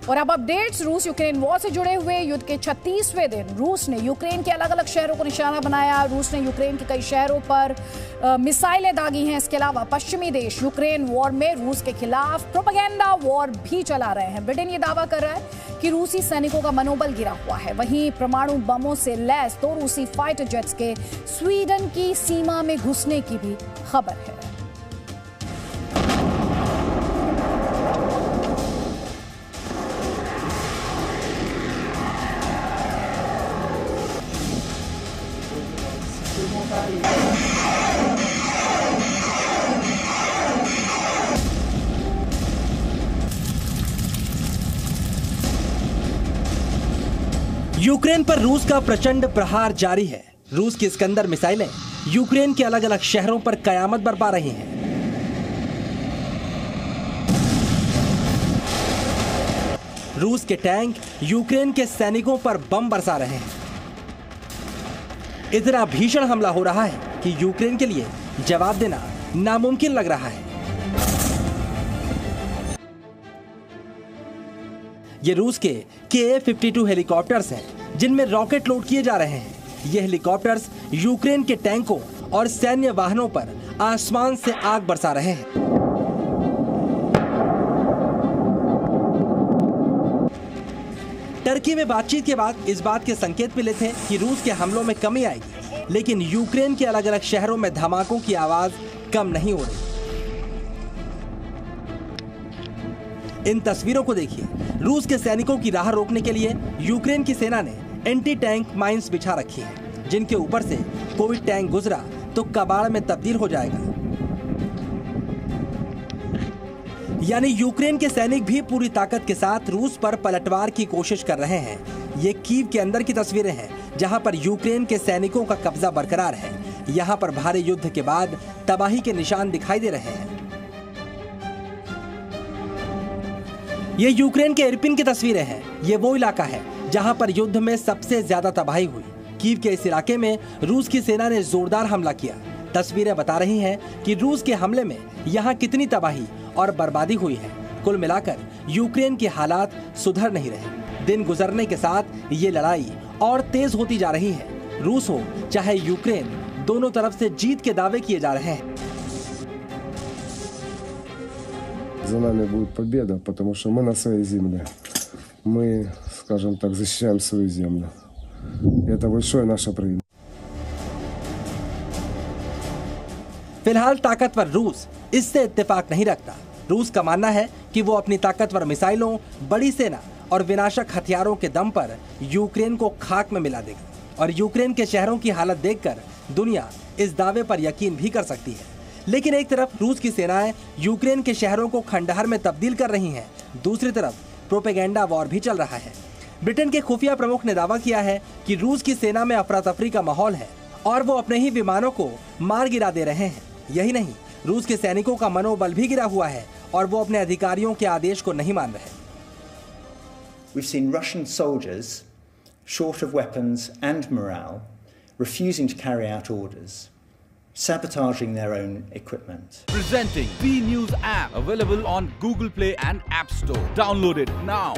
और अब अपडेट्स रूस यूक्रेन वॉर से जुड़े हुए। युद्ध के 36वें दिन रूस ने यूक्रेन के अलग अलग शहरों को निशाना बनाया। रूस ने यूक्रेन के कई शहरों पर मिसाइलें दागी हैं। इसके अलावा पश्चिमी देश यूक्रेन वॉर में रूस के खिलाफ प्रोपेगेंडा वॉर भी चला रहे हैं। ब्रिटेन ये दावा कर रहा है कि रूसी सैनिकों का मनोबल गिरा हुआ है। वहीं परमाणु बमों से लैस 2 रूसी फाइटर जेट्स के स्वीडन की सीमा में घुसने की भी खबर है। यूक्रेन पर रूस का प्रचंड प्रहार जारी है। रूस की इस्कंदर मिसाइलें यूक्रेन के अलग अलग शहरों पर कयामत बरपा रही हैं। रूस के टैंक यूक्रेन के सैनिकों पर बम बरसा रहे हैं। इतना भीषण हमला हो रहा है कि यूक्रेन के लिए जवाब देना नामुमकिन लग रहा है। ये रूस के Ka-52 हेलीकॉप्टर्स हैं जिनमें रॉकेट लोड किए जा रहे हैं। ये हेलीकॉप्टर्स यूक्रेन के टैंकों और सैन्य वाहनों पर आसमान से आग बरसा रहे हैं। टर्की में बातचीत के बाद इस बात के संकेत मिले थे कि रूस के हमलों में कमी आएगी, लेकिन यूक्रेन के अलग अलग शहरों में धमाकों की आवाज कम नहीं हो रही। इन तस्वीरों को देखिए। रूस के सैनिकों की राह रोकने के लिए यूक्रेन की सेना ने एंटी टैंक माइंस बिछा रखी हैं, जिनके ऊपर से कोई टैंक गुजरा तो कबाड़ में तब्दील हो जाएगा। यानी यूक्रेन के सैनिक भी पूरी ताकत के साथ रूस पर पलटवार की कोशिश कर रहे हैं। ये कीव के अंदर की तस्वीरें हैं, जहां पर यूक्रेन के सैनिकों का कब्जा बरकरार है। यहां पर भारी युद्ध के बाद तबाही के निशान दिखाई दे रहे हैं। ये यूक्रेन के इरपिन की तस्वीरें हैं। ये वो इलाका है जहां पर युद्ध में सबसे ज्यादा तबाही हुई। कीव के इस इलाके में रूस की सेना ने जोरदार हमला किया। तस्वीरें बता रही हैं कि रूस के हमले में यहां कितनी तबाही और बर्बादी हुई है। कुल मिलाकर यूक्रेन के हालात सुधर नहीं रहे। दिन गुजरने के साथ ये लड़ाई और तेज होती जा रही है। रूस हो चाहे यूक्रेन, दोनों तरफ से जीत के दावे किए जा रहे हैं। За нами будет победа, потому что мы на своей земле. Мы, скажем так, защищаем свою землю. Это большое наше преимущество. फिलहाल ताकतवर रूस इससे इत्तेफाक नहीं रखता। रूस का मानना है कि वो अपनी ताकतवर मिसाइलों, बड़ी सेना और विनाशक हथियारों के दम पर यूक्रेन को खाक में मिला देगा। और यूक्रेन के शहरों की हालत देखकर दुनिया इस दावे पर यकीन भी कर सकती है। लेकिन एक तरफ रूस की सेनाएं यूक्रेन के शहरों को खंडहर में तब्दील कर रही हैं, दूसरी तरफ प्रोपेगेंडा वॉर भी चल रहा है। ब्रिटेन के खुफिया प्रमुख ने दावा किया है कि रूस की सेना में अफरा तफरी का माहौल है और वो अपने ही विमानों को मार गिरा दे रहे हैं। यही नहीं, रूस के सैनिकों का मनोबल भी गिरा हुआ है और वो अपने अधिकारियों के आदेश को नहीं मान रहे। We've seen Russian soldiers, short of weapons and morale, refusing to carry out orders, sabotaging their own equipment. Presenting B News app, available on Google Play and App Store. Download it now.